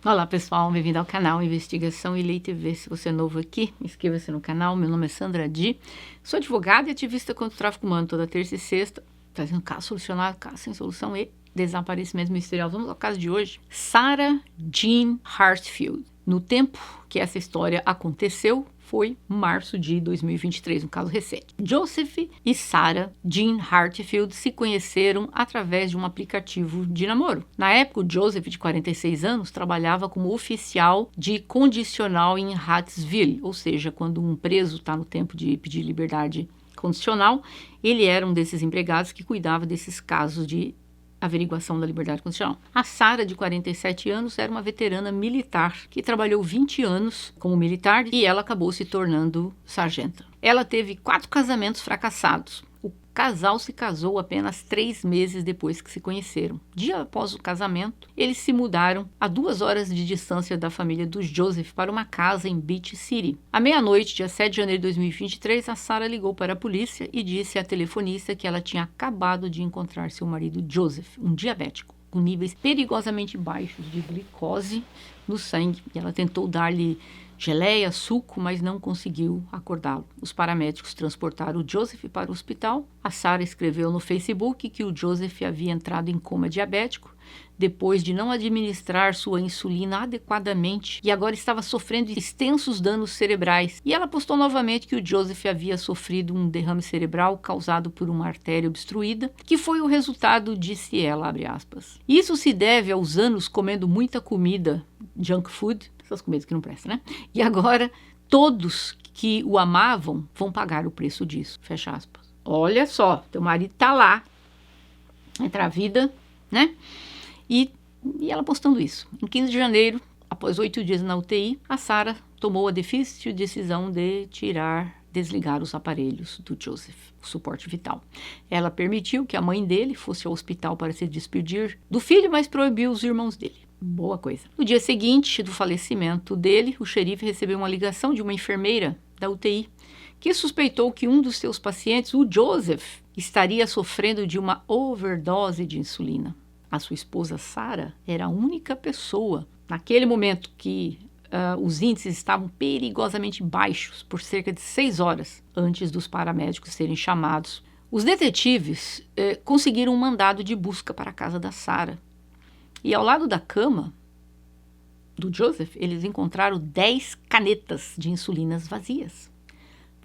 Olá pessoal, bem-vindo ao canal Investigação e Lei TV. Se você é novo aqui, inscreva-se no canal. Meu nome é Sandra Di, sou advogada e ativista contra o tráfico humano toda terça e sexta, trazendo caso solucionado, caso sem solução e desaparecimento misterioso. Vamos ao caso de hoje. Sarah Jean Hartfield. No tempo que essa história aconteceu, foi março de 2023, um caso recente. Joseph e Sarah Jean Hartfield se conheceram através de um aplicativo de namoro. Na época, o Joseph, de 46 anos, trabalhava como oficial de condicional em Hattiesville, ou seja, quando um preso está no tempo de pedir liberdade condicional, ele era um desses empregados que cuidava desses casos de averiguação da liberdade condicional. A Sarah, de 47 anos, era uma veterana militar que trabalhou 20 anos como militar e ela acabou se tornando sargenta. Ela teve 4 casamentos fracassados. O casal se casou apenas 3 meses depois que se conheceram. Dia após o casamento, eles se mudaram a 2 horas de distância da família do Joseph para uma casa em Beach City. À meia-noite, dia 7 de janeiro de 2023, a Sarah ligou para a polícia e disse à telefonista que ela tinha acabado de encontrar seu marido Joseph, um diabético, com níveis perigosamente baixos de glicose no sangue. E ela tentou dar-lhe geleia, suco, mas não conseguiu acordá-lo. Os paramédicos transportaram o Joseph para o hospital. A Sarah escreveu no Facebook que o Joseph havia entrado em coma diabético depois de não administrar sua insulina adequadamente e agora estava sofrendo extensos danos cerebrais. E ela postou novamente que o Joseph havia sofrido um derrame cerebral causado por uma artéria obstruída, que foi o resultado, disse ela, abre aspas. Isso se deve aos anos comendo muita comida, junk food, essas comidas que não prestam, né? E agora todos que o amavam vão pagar o preço disso, fecha aspas. Olha só, teu marido tá lá, entre a vida, né? E ela postando isso. Em 15 de janeiro, após 8 dias na UTI, a Sarah tomou a difícil decisão de desligar os aparelhos do Joseph, o suporte vital. Ela permitiu que a mãe dele fosse ao hospital para se despedir do filho, mas proibiu os irmãos dele. Boa coisa. No dia seguinte do falecimento dele, o xerife recebeu uma ligação de uma enfermeira da UTI que suspeitou que um dos seus pacientes, o Joseph, estaria sofrendo de uma overdose de insulina. A sua esposa Sarah era a única pessoa, naquele momento que os índices estavam perigosamente baixos por cerca de 6 horas antes dos paramédicos serem chamados. Os detetives conseguiram um mandado de busca para a casa da Sarah. E ao lado da cama do Joseph, eles encontraram 10 canetas de insulinas vazias.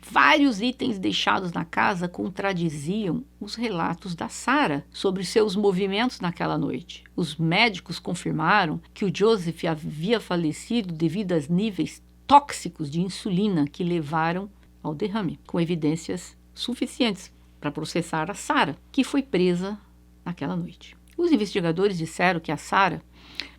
Vários itens deixados na casa contradiziam os relatos da Sarah sobre seus movimentos naquela noite. Os médicos confirmaram que o Joseph havia falecido devido aos níveis tóxicos de insulina que levaram ao derrame, com evidências suficientes para processar a Sarah, que foi presa naquela noite. Os investigadores disseram que a Sarah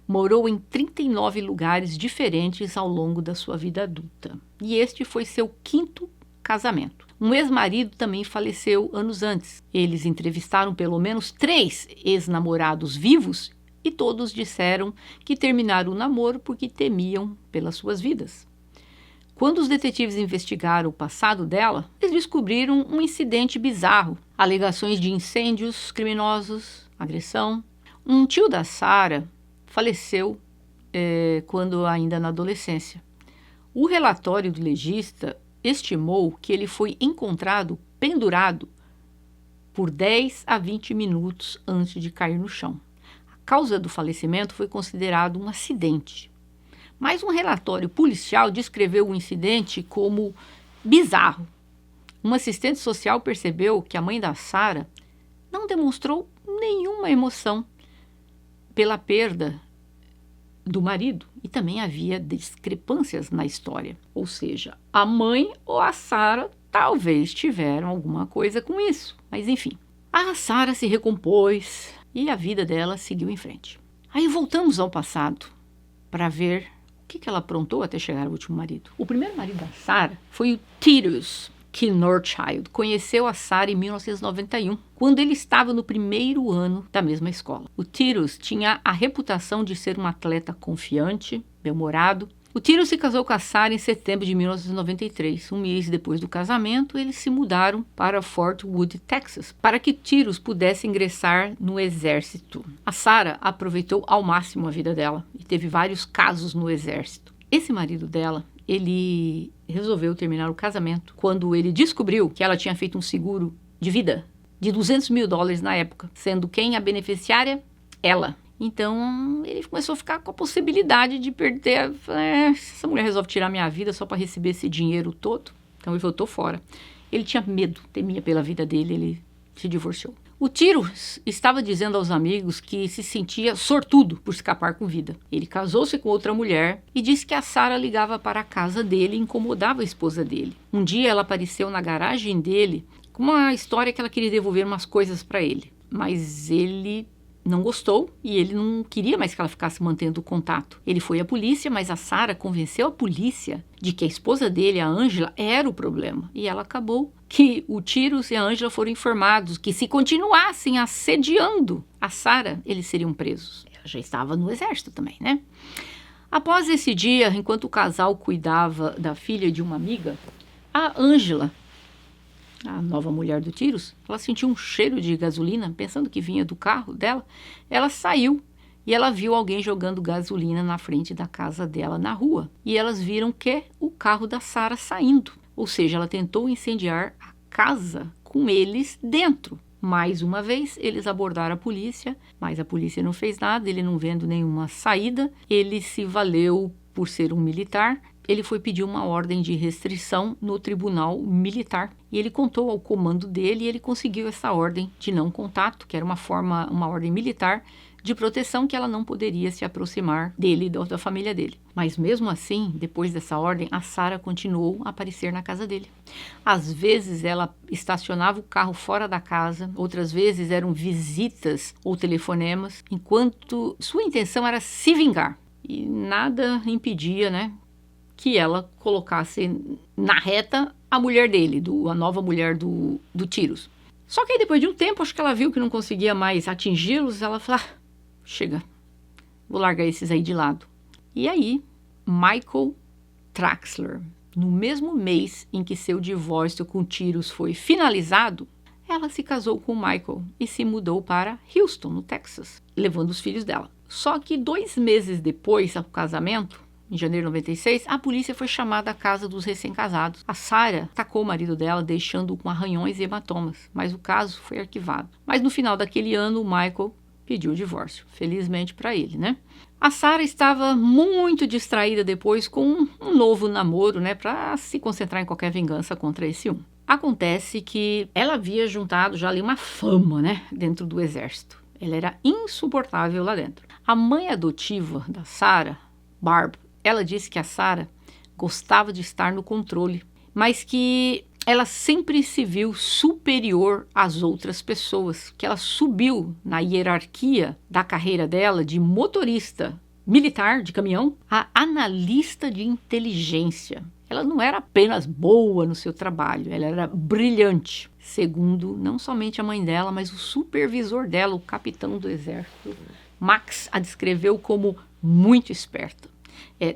morou em 39 lugares diferentes ao longo da sua vida adulta. E este foi seu 5º casamento. Um ex-marido também faleceu anos antes. Eles entrevistaram pelo menos 3 ex-namorados vivos e todos disseram que terminaram o namoro porque temiam pelas suas vidas. Quando os detetives investigaram o passado dela, eles descobriram um incidente bizarro. Alegações de incêndios criminosos, agressão. Um tio da Sarah faleceu quando ainda na adolescência. O relatório do legista estimou que ele foi encontrado pendurado por 10 a 20 minutos antes de cair no chão. A causa do falecimento foi considerado um acidente. Mas um relatório policial descreveu o incidente como bizarro. Um assistente social percebeu que a mãe da Sarah não demonstrou nenhuma emoção pela perda do marido e também havia discrepâncias na história. Ou seja, a mãe ou a Sarah talvez tiveram alguma coisa com isso. Mas enfim, a Sarah se recompôs e a vida dela seguiu em frente. Aí voltamos ao passado para ver o que ela aprontou até chegar ao último marido. O primeiro marido da Sarah foi o Titus Knorchild. Conheceu a Sarah em 1991, quando ele estava no 1º ano da mesma escola. O Titus tinha a reputação de ser um atleta confiante, bem-humorado, O Tyrus se casou com a Sarah em setembro de 1993. Um mês depois do casamento, eles se mudaram para Fort Wood, Texas, para que Tyrus pudesse ingressar no exército. A Sarah aproveitou ao máximo a vida dela e teve vários casos no exército. Esse marido dela, ele resolveu terminar o casamento quando ele descobriu que ela tinha feito um seguro de vida de $200 mil na época, sendo quem a beneficiária? Ela. Então, ele começou a ficar com a possibilidade de perder. Se essa mulher resolve tirar minha vida só para receber esse dinheiro todo, então ele voltou fora. Ele tinha medo, temia pela vida dele, ele se divorciou. O Tyrus estava dizendo aos amigos que se sentia sortudo por escapar com vida. Ele casou-se com outra mulher e disse que a Sarah ligava para a casa dele e incomodava a esposa dele. Um dia ela apareceu na garagem dele com uma história que ela queria devolver umas coisas para ele, mas ele não gostou e ele não queria mais que ela ficasse mantendo o contato. Ele foi à polícia, mas a Sarah convenceu a polícia de que a esposa dele, a Angela, era o problema. E ela acabou que o Tyrus e a Angela foram informados que se continuassem assediando a Sarah, eles seriam presos. Ela já estava no exército também, né? Após esse dia, enquanto o casal cuidava da filha de uma amiga, a Angela, a nova mulher do Tyrus, ela sentiu um cheiro de gasolina, pensando que vinha do carro dela. Ela saiu e ela viu alguém jogando gasolina na frente da casa dela na rua. E elas viram que o carro da Sarah saindo. Ou seja, ela tentou incendiar a casa com eles dentro. Mais uma vez, eles abordaram a polícia, mas a polícia não fez nada, ele não vendo nenhuma saída. Ele se valeu por ser um militar. Ele foi pedir uma ordem de restrição no tribunal militar e ele contou ao comando dele e ele conseguiu essa ordem de não contato, que era uma ordem militar de proteção que ela não poderia se aproximar dele e da família dele. Mas mesmo assim, depois dessa ordem, a Sarah continuou a aparecer na casa dele. Às vezes ela estacionava o carro fora da casa, outras vezes eram visitas ou telefonemas, enquanto sua intenção era se vingar. E nada impedia, né, que ela colocasse na reta a mulher dele, a nova mulher do Tyrus. Só que aí depois de um tempo, acho que ela viu que não conseguia mais atingi-los, ela falou, chega, vou largar esses aí de lado. E aí, Michael Traxler, no mesmo mês em que seu divórcio com Tyrus foi finalizado, ela se casou com Michael e se mudou para Houston, no Texas, levando os filhos dela. Só que 2 meses depois do casamento, em janeiro de 96, a polícia foi chamada à casa dos recém-casados. A Sarah atacou o marido dela, deixando-o com arranhões e hematomas, mas o caso foi arquivado. Mas no final daquele ano, o Michael pediu o divórcio, felizmente para ele, né? A Sarah estava muito distraída depois com um novo namoro, né, para se concentrar em qualquer vingança contra esse um. Acontece que ela havia juntado já ali uma fama, né, dentro do exército. Ela era insuportável lá dentro. A mãe adotiva da Sarah, Barb, ela disse que a Sarah gostava de estar no controle, mas que ela sempre se viu superior às outras pessoas, que ela subiu na hierarquia da carreira dela de motorista militar de caminhão a analista de inteligência. Ela não era apenas boa no seu trabalho, ela era brilhante, segundo não somente a mãe dela, mas o supervisor dela, o capitão do exército, Max, a descreveu como muito esperta.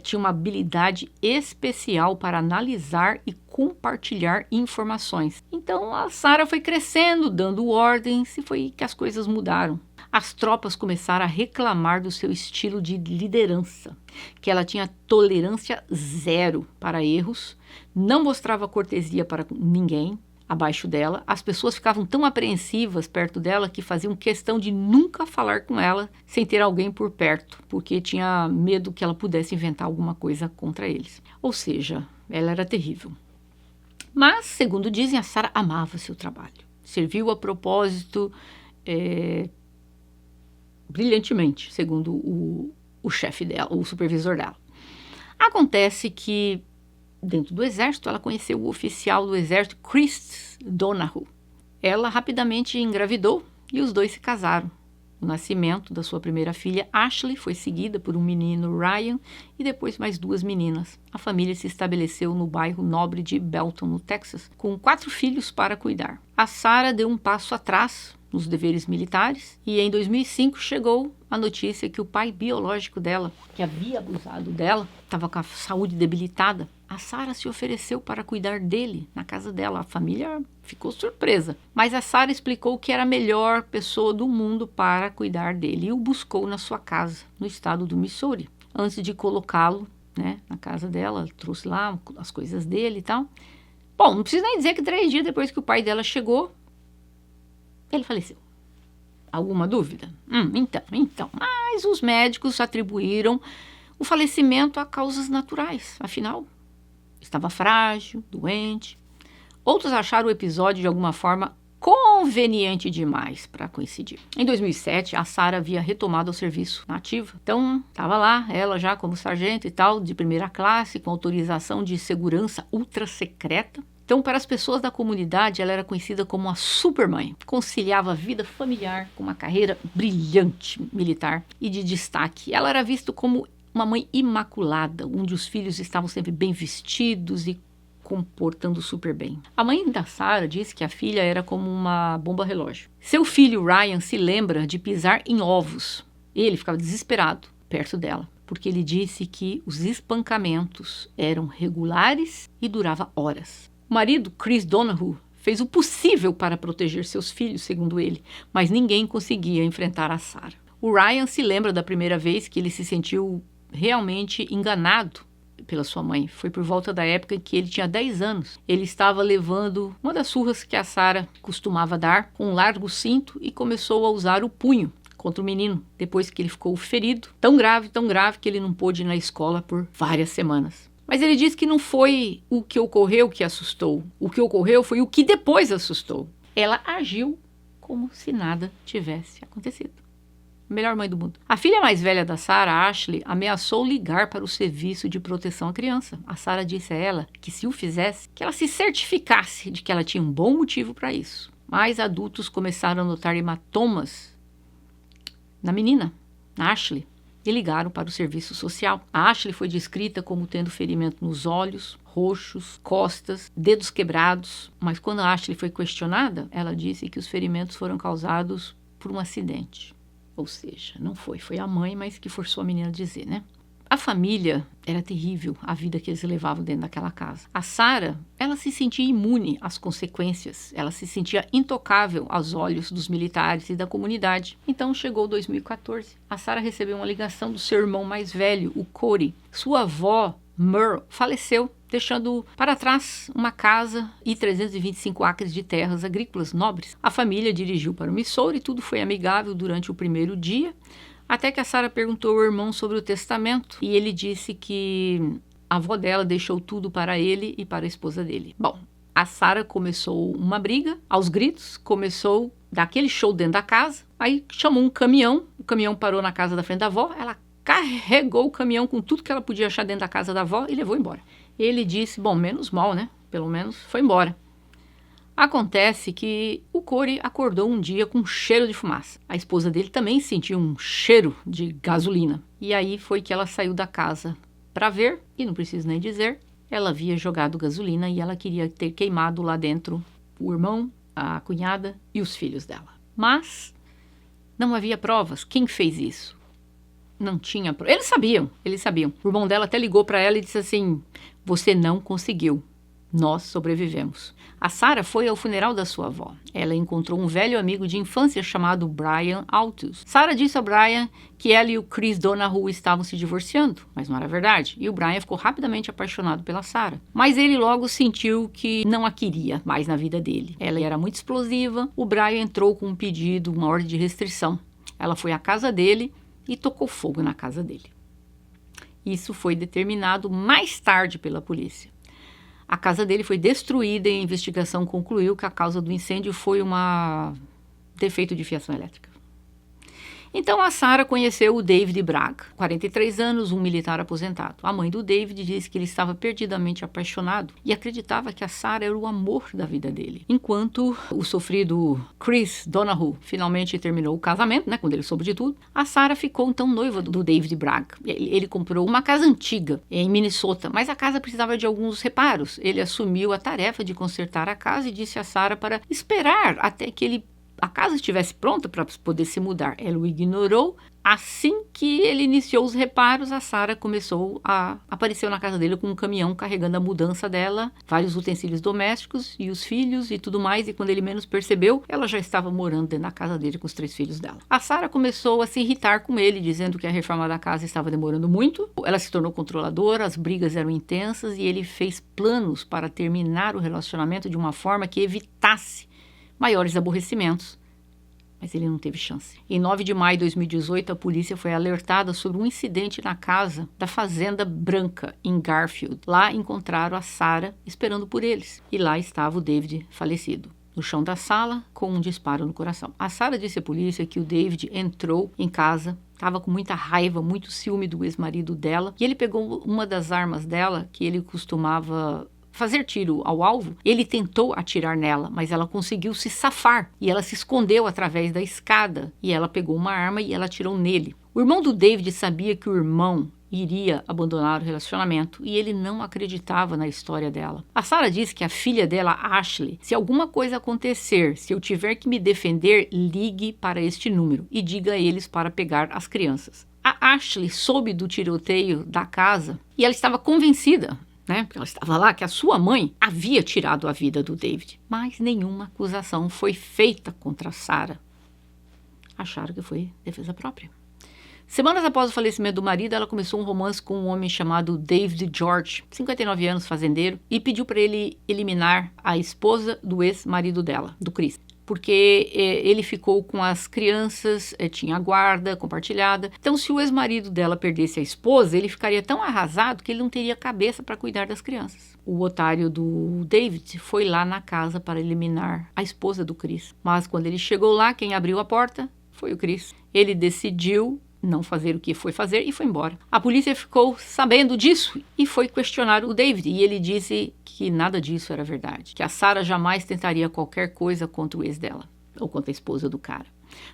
Tinha uma habilidade especial para analisar e compartilhar informações. Então a Sarah foi crescendo, dando ordens, e foi que as coisas mudaram. As tropas começaram a reclamar do seu estilo de liderança, que ela tinha tolerância zero para erros, não mostrava cortesia para ninguém abaixo dela. As pessoas ficavam tão apreensivas perto dela que faziam questão de nunca falar com ela sem ter alguém por perto, porque tinha medo que ela pudesse inventar alguma coisa contra eles. Ou seja, ela era terrível. Mas, segundo dizem, a Sarah amava seu trabalho. Serviu a propósito brilhantemente, segundo o chefe dela, o supervisor dela. Acontece que dentro do exército, ela conheceu o oficial do exército, Chris Donahue. Ela rapidamente engravidou e os dois se casaram. O nascimento da sua primeira filha, Ashley, foi seguida por um menino, Ryan, e depois mais 2 meninas. A família se estabeleceu no bairro nobre de Belton, no Texas, com 4 filhos para cuidar. A Sarah deu um passo atrás nos deveres militares. E em 2005 chegou a notícia que o pai biológico dela, que havia abusado dela, estava com a saúde debilitada. A Sarah se ofereceu para cuidar dele na casa dela. A família ficou surpresa. Mas a Sarah explicou que era a melhor pessoa do mundo para cuidar dele e o buscou na sua casa, no estado do Missouri. Antes de colocá-lo, né, na casa dela, trouxe lá as coisas dele e tal. Bom, não precisa nem dizer que 3 dias depois que o pai dela chegou, ele faleceu. Alguma dúvida? Então. Mas os médicos atribuíram o falecimento a causas naturais. Afinal, estava frágil, doente. Outros acharam o episódio de alguma forma conveniente demais para coincidir. Em 2007, a Sarah havia retomado o serviço na ativa. Então, estava lá, ela já como sargento e tal, de primeira classe, com autorização de segurança ultra secreta. Então, para as pessoas da comunidade, ela era conhecida como uma supermãe. Conciliava a vida familiar com uma carreira brilhante militar e de destaque. Ela era vista como uma mãe imaculada, onde os filhos estavam sempre bem vestidos e comportando super bem. A mãe da Sarah disse que a filha era como uma bomba relógio. Seu filho Ryan se lembra de pisar em ovos. Ele ficava desesperado perto dela, porque ele disse que os espancamentos eram regulares e duravam horas. O marido, Chris Donahue, fez o possível para proteger seus filhos, segundo ele, mas ninguém conseguia enfrentar a Sarah. O Ryan se lembra da primeira vez que ele se sentiu realmente enganado pela sua mãe. Foi por volta da época em que ele tinha 10 anos. Ele estava levando uma das surras que a Sarah costumava dar com um largo cinto e começou a usar o punho contra o menino, depois que ele ficou ferido, tão grave que ele não pôde ir na escola por várias semanas. Mas ele disse que não foi o que ocorreu que assustou. O que ocorreu foi o que depois assustou. Ela agiu como se nada tivesse acontecido. Melhor mãe do mundo. A filha mais velha da Sarah, Ashley, ameaçou ligar para o serviço de proteção à criança. A Sarah disse a ela que se o fizesse, que ela se certificasse de que ela tinha um bom motivo para isso. Mas adultos começaram a notar hematomas na menina, na Ashley, e ligaram para o serviço social. A Ashley foi descrita como tendo ferimento nos olhos, roxos, costas, dedos quebrados. Mas quando a Ashley foi questionada, ela disse que os ferimentos foram causados por um acidente. Ou seja, não foi a mãe, mas que forçou a menina a dizer, né? A família era terrível, a vida que eles levavam dentro daquela casa. A Sarah, ela se sentia imune às consequências, ela se sentia intocável aos olhos dos militares e da comunidade. Então chegou 2014, a Sarah recebeu uma ligação do seu irmão mais velho, o Corey. Sua avó, Merle, faleceu, deixando para trás uma casa e 325 acres de terras agrícolas nobres. A família dirigiu para o Missouri e tudo foi amigável durante o primeiro dia, até que a Sarah perguntou ao irmão sobre o testamento e ele disse que a avó dela deixou tudo para ele e para a esposa dele. Bom, a Sarah começou uma briga, aos gritos, começou daquele show dentro da casa, aí chamou um caminhão, o caminhão parou na casa da frente da avó, ela carregou o caminhão com tudo que ela podia achar dentro da casa da avó e levou embora. Ele disse, bom, menos mal, né? Pelo menos foi embora. Acontece que o Corey acordou um dia com um cheiro de fumaça. A esposa dele também sentiu um cheiro de gasolina. E aí foi que ela saiu da casa para ver, e não preciso nem dizer, ela havia jogado gasolina e ela queria ter queimado lá dentro o irmão, a cunhada e os filhos dela. Mas não havia provas. Quem fez isso? Não tinha provas. Eles sabiam. O irmão dela até ligou para ela e disse assim, você não conseguiu. Nós sobrevivemos. A Sarah foi ao funeral da sua avó. Ela encontrou um velho amigo de infância chamado Brian Altus. Sarah disse a Brian que ela e o Chris Donahue estavam se divorciando, mas não era verdade. E o Brian ficou rapidamente apaixonado pela Sarah. Mas ele logo sentiu que não a queria mais na vida dele. Ela era muito explosiva. O Brian entrou com um pedido, uma ordem de restrição. Ela foi à casa dele e tocou fogo na casa dele. Isso foi determinado mais tarde pela polícia. A casa dele foi destruída e a investigação concluiu que a causa do incêndio foi um defeito de fiação elétrica. Então a Sarah conheceu o David Bragg, 43 anos, um militar aposentado. A mãe do David disse que ele estava perdidamente apaixonado e acreditava que a Sarah era o amor da vida dele. Enquanto o sofrido Chris Donahue finalmente terminou o casamento, né, quando ele soube de tudo, a Sarah ficou então noiva do David Bragg. Ele comprou uma casa antiga em Minnesota, mas a casa precisava de alguns reparos. Ele assumiu a tarefa de consertar a casa e disse a Sarah para esperar até que ele a casa estivesse pronta para poder se mudar. Ela o ignorou. Assim que ele iniciou os reparos, a Sarah apareceu na casa dele com um caminhão carregando a mudança dela, vários utensílios domésticos e os filhos e tudo mais. E quando ele menos percebeu, ela já estava morando dentro da casa dele com os 3 filhos dela. A Sarah começou a se irritar com ele, dizendo que a reforma da casa estava demorando muito. Ela se tornou controladora, as brigas eram intensas e ele fez planos para terminar o relacionamento de uma forma que evitasse maiores aborrecimentos. Mas ele não teve chance. Em 9 de maio de 2018, a polícia foi alertada sobre um incidente na casa da Fazenda Branca, em Garfield. Lá encontraram a Sarah esperando por eles. E lá estava o David falecido, no chão da sala, com um disparo no coração. A Sarah disse à polícia que o David entrou em casa, estava com muita raiva, muito ciúme do ex-marido dela, e ele pegou uma das armas dela, que ele costumava fazer tiro ao alvo. Ele tentou atirar nela, mas ela conseguiu se safar e ela se escondeu através da escada e ela pegou uma arma e ela atirou nele. O irmão do David sabia que o irmão iria abandonar o relacionamento e ele não acreditava na história dela. A Sarah disse que a filha dela, Ashley, se alguma coisa acontecer, se eu tiver que me defender, ligue para este número e diga a eles para pegar as crianças. A Ashley soube do tiroteio da casa e ela estava convencida, porque ela estava lá, que a sua mãe havia tirado a vida do David. Mas nenhuma acusação foi feita contra a Sarah. Acharam que foi defesa própria. Semanas após o falecimento do marido, ela começou um romance com um homem chamado David George, 59 anos, fazendeiro, e pediu para ele eliminar a esposa do ex-marido dela, do Chris. Porque ele ficou com as crianças, tinha a guarda compartilhada. Então, se o ex-marido dela perdesse a esposa, ele ficaria tão arrasado que ele não teria cabeça para cuidar das crianças. O otário do David foi lá na casa para eliminar a esposa do Chris. Mas quando ele chegou lá, quem abriu a porta foi o Chris. Ele decidiu não fazer o que foi fazer e foi embora. A polícia ficou sabendo disso e foi questionar o David. E ele disse que nada disso era verdade. Que a Sarah jamais tentaria qualquer coisa contra o ex dela. Ou contra a esposa do cara.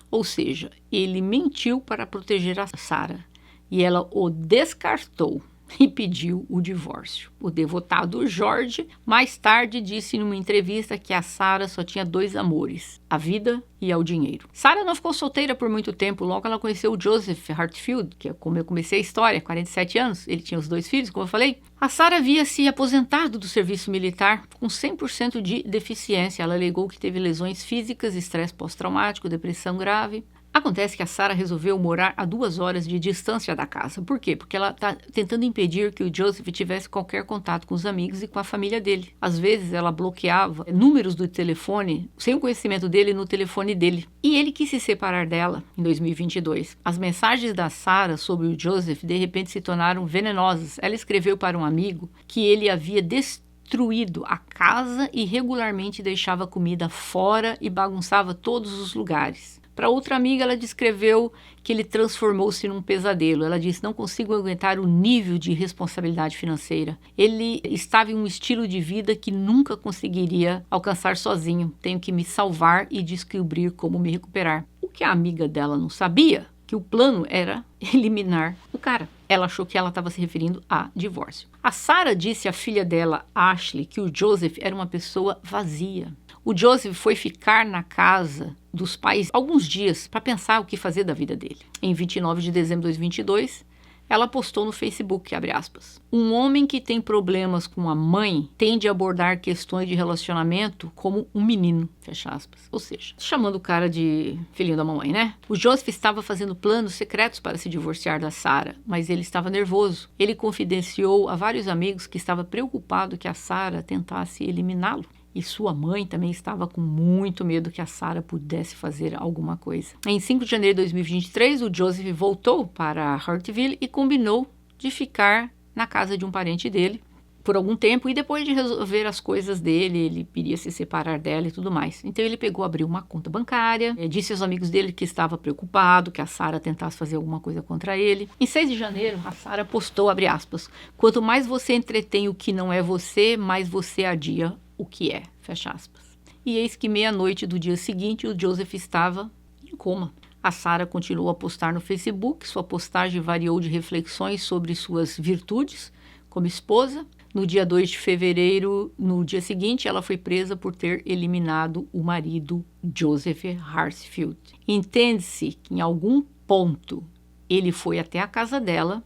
Ou seja, ele mentiu para proteger a Sarah. E ela o descartou e pediu o divórcio. O devotado George mais tarde disse numa entrevista que a Sarah só tinha 2 amores, a vida e ao dinheiro. Sarah não ficou solteira por muito tempo, logo ela conheceu o Joseph Hartfield, que é como eu comecei a história, 47 anos, ele tinha os 2 filhos, como eu falei. A Sarah havia se aposentado do serviço militar com 100% de deficiência. Ela alegou que teve lesões físicas, estresse pós-traumático, depressão grave. Acontece que a Sarah resolveu morar a 2 horas de distância da casa. Por quê? Porque ela está tentando impedir que o Joseph tivesse qualquer contato com os amigos e com a família dele. Às vezes ela bloqueava números do telefone, sem o conhecimento dele, no telefone dele. E ele quis se separar dela em 2022. As mensagens da Sarah sobre o Joseph de repente se tornaram venenosas. Ela escreveu para um amigo que ele havia destruído a casa e regularmente deixava comida fora e bagunçava todos os lugares. Para outra amiga, ela descreveu que ele transformou-se num pesadelo. Ela disse, não consigo aguentar o nível de responsabilidade financeira. Ele estava em um estilo de vida que nunca conseguiria alcançar sozinho. Tenho que me salvar e descobrir como me recuperar. O que a amiga dela não sabia, que o plano era eliminar o cara. Ela achou que ela estava se referindo a divórcio. A Sarah disse à filha dela, Ashley, que o Joseph era uma pessoa vazia. O Joseph foi ficar na casa dos pais alguns dias para pensar o que fazer da vida dele. Em 29 de dezembro de 2022, ela postou no Facebook, abre aspas, um homem que tem problemas com a mãe tende a abordar questões de relacionamento como um menino, fecha aspas. Ou seja, chamando o cara de filhinho da mamãe, né? O Joseph estava fazendo planos secretos para se divorciar da Sarah, mas ele estava nervoso. Ele confidenciou a vários amigos que estava preocupado que a Sarah tentasse eliminá-lo. E sua mãe também estava com muito medo que a Sarah pudesse fazer alguma coisa. Em 5 de janeiro de 2023, o Joseph voltou para Hartfield e combinou de ficar na casa de um parente dele por algum tempo. E depois de resolver as coisas dele, ele iria se separar dela e tudo mais. Então ele abriu uma conta bancária, disse aos amigos dele que estava preocupado, que a Sarah tentasse fazer alguma coisa contra ele. Em 6 de janeiro, a Sarah postou, abre aspas, quanto mais você entretém o que não é você, mais você adia o que é, fecha aspas. E eis que meia-noite do dia seguinte, o Joseph estava em coma. A Sarah continuou a postar no Facebook, sua postagem variou de reflexões sobre suas virtudes como esposa, No dia 2 de fevereiro, no dia seguinte, ela foi presa por ter eliminado o marido Joseph Harsfield. Entende-se que em algum ponto ele foi até a casa dela,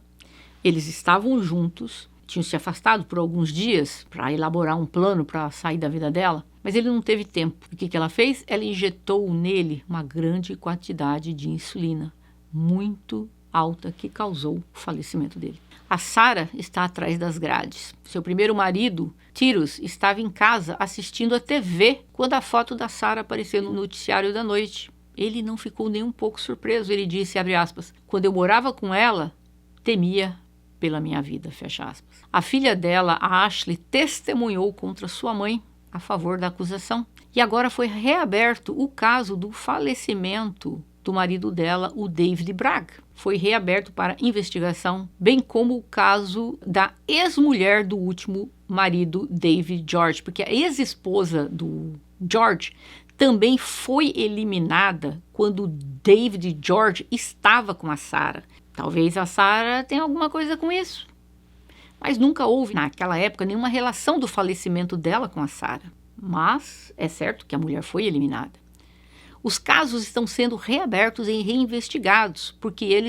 eles estavam juntos, tinham se afastado por alguns dias para elaborar um plano para sair da vida dela, mas ele não teve tempo. O que ela fez? Ela injetou nele uma grande quantidade de insulina, muito alta, que causou o falecimento dele. A Sarah está atrás das grades. Seu primeiro marido, Tyrus, estava em casa assistindo a TV quando a foto da Sarah apareceu no noticiário da noite. Ele não ficou nem um pouco surpreso. Ele disse, abre aspas, quando eu morava com ela, temia pela minha vida, fecha aspas. A filha dela, a Ashley, testemunhou contra sua mãe a favor da acusação. E agora foi reaberto o caso do falecimento do marido dela, o David Bragg. Foi reaberto para investigação, bem como o caso da ex-mulher do último marido, David George, porque a ex-esposa do George também foi eliminada quando David George estava com a Sarah. Talvez a Sarah tenha alguma coisa com isso, mas nunca houve naquela época nenhuma relação do falecimento dela com a Sarah. Mas é certo que a mulher foi eliminada. Os casos estão sendo reabertos e reinvestigados, porque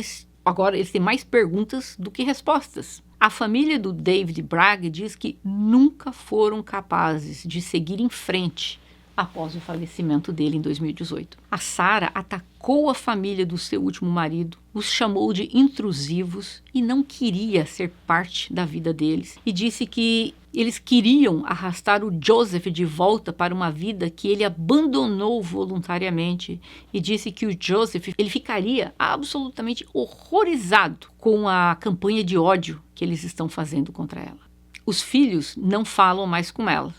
agora eles têm mais perguntas do que respostas. A família do David Bragg diz que nunca foram capazes de seguir em frente após o falecimento dele em 2018. A Sarah atacou a família do seu último marido, os chamou de intrusivos e não queria ser parte da vida deles. E disse que eles queriam arrastar o Joseph de volta para uma vida que ele abandonou voluntariamente. E disse que o Joseph ele ficaria absolutamente horrorizado com a campanha de ódio que eles estão fazendo contra ela. Os filhos não falam mais com ela.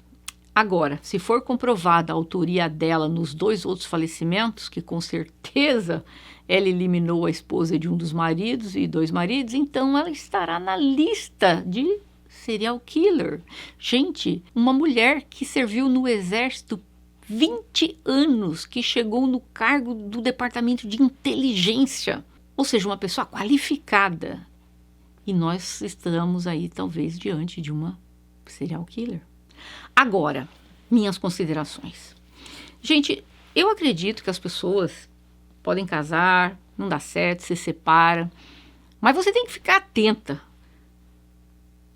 Agora, se for comprovada a autoria dela nos 2 outros falecimentos, que com certeza ela eliminou a esposa de um dos maridos e 2 maridos, então ela estará na lista de serial killer. Gente, uma mulher que serviu no exército 20 anos, que chegou no cargo do departamento de inteligência, ou seja, uma pessoa qualificada. E nós estamos aí talvez diante de uma serial killer. Agora, minhas considerações. Gente, eu acredito que as pessoas podem casar, não dá certo, se separa, mas você tem que ficar atenta.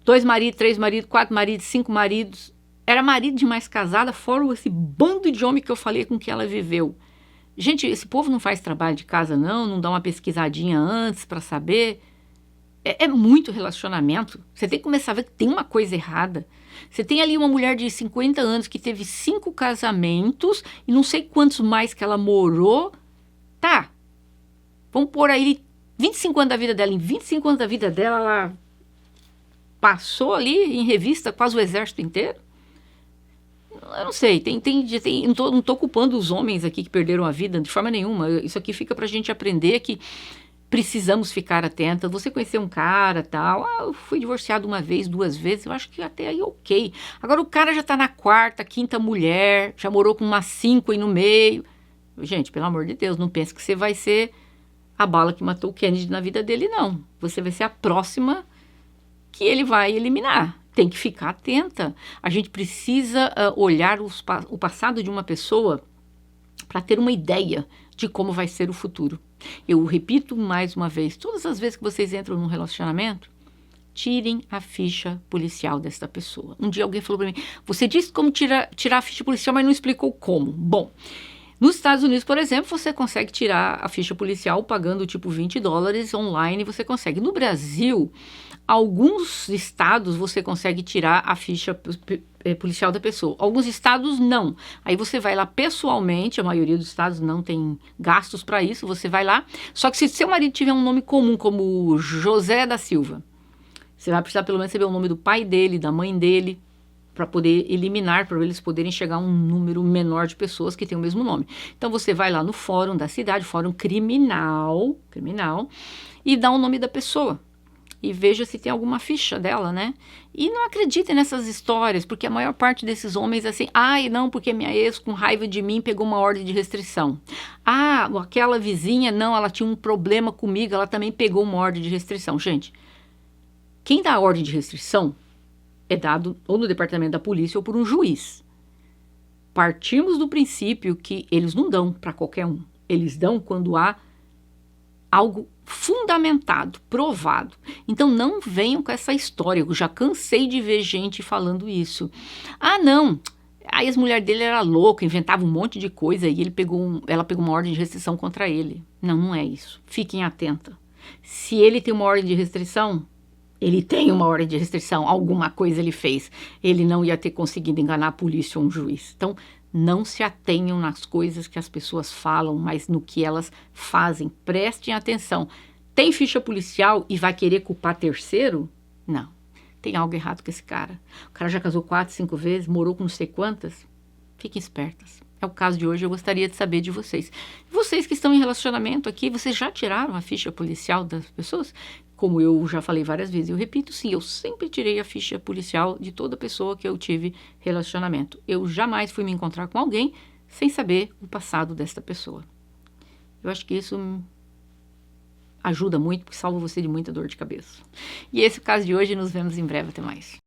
2 maridos, 3 maridos, 4 maridos, 5 maridos. Era marido de mais casada, fora esse bando de homem que eu falei com que ela viveu. Gente, esse povo não faz trabalho de casa não dá uma pesquisadinha antes para saber. É muito relacionamento. Você tem que começar a ver que tem uma coisa errada. Você tem ali uma mulher de 50 anos que teve 5 casamentos e não sei quantos mais que ela morou. Tá, vamos pôr aí 25 anos da vida dela. Em 25 anos da vida dela, ela passou ali em revista quase o exército inteiro. Eu não sei, não tô culpando os homens aqui que perderam a vida de forma nenhuma. Isso aqui fica pra gente aprender que precisamos ficar atentas. Você conheceu um cara, tal, eu fui divorciado 1 vez, 2 vezes, eu acho que até aí ok. Agora o cara já tá na 4ª, 5ª mulher, já morou com umas 5 aí no meio. Gente, pelo amor de Deus, não pense que você vai ser a bala que matou o Kennedy na vida dele, não. Você vai ser a próxima que ele vai eliminar. Tem que ficar atenta. A gente precisa olhar o passado de uma pessoa para ter uma ideia de como vai ser o futuro. Eu repito mais uma vez, todas as vezes que vocês entram num relacionamento, tirem a ficha policial desta pessoa. Um dia alguém falou para mim, você disse como tirar a ficha policial, mas não explicou como. Bom, nos Estados Unidos, por exemplo, você consegue tirar a ficha policial pagando tipo $20 online, você consegue. No Brasil, alguns estados você consegue tirar a ficha policial da pessoa. Alguns estados não. Aí você vai lá pessoalmente, a maioria dos estados não tem gastos para isso, você vai lá. Só que se seu marido tiver um nome comum, como José da Silva, você vai precisar pelo menos saber o nome do pai dele, da mãe dele, para poder eliminar, para eles poderem chegar a um número menor de pessoas que têm o mesmo nome. Então você vai lá no fórum da cidade, fórum criminal, e dá o nome da pessoa. E veja se tem alguma ficha dela, né? E não acreditem nessas histórias, porque a maior parte desses homens é assim, não, porque minha ex com raiva de mim pegou uma ordem de restrição. Aquela vizinha, não, ela tinha um problema comigo, ela também pegou uma ordem de restrição. Gente, quem dá a ordem de restrição é dado ou no departamento da polícia ou por um juiz. Partimos do princípio que eles não dão para qualquer um. Eles dão quando há algo fundamentado, provado. Então não venham com essa história. Eu já cansei de ver gente falando isso. Ah, não, a ex-mulher dele era louca, inventava um monte de coisa e ela pegou uma ordem de restrição contra ele. Não, não é isso. Fiquem atentos. Se ele tem uma ordem de restrição, ele tem uma ordem de restrição, alguma coisa ele fez. Ele não ia ter conseguido enganar a polícia ou um juiz. Então, não se atenham nas coisas que as pessoas falam, mas no que elas fazem. Prestem atenção. Tem ficha policial e vai querer culpar terceiro? Não. Tem algo errado com esse cara. O cara já casou 4, 5 vezes, morou com não sei quantas. Fiquem espertas. É o caso de hoje, eu gostaria de saber de vocês. Vocês que estão em relacionamento aqui, vocês já tiraram a ficha policial das pessoas? Como eu já falei várias vezes, eu repito, sim, eu sempre tirei a ficha policial de toda pessoa que eu tive relacionamento. Eu jamais fui me encontrar com alguém sem saber o passado desta pessoa. Eu acho que isso ajuda muito, porque salva você de muita dor de cabeça. E esse é o caso de hoje, nos vemos em breve, até mais.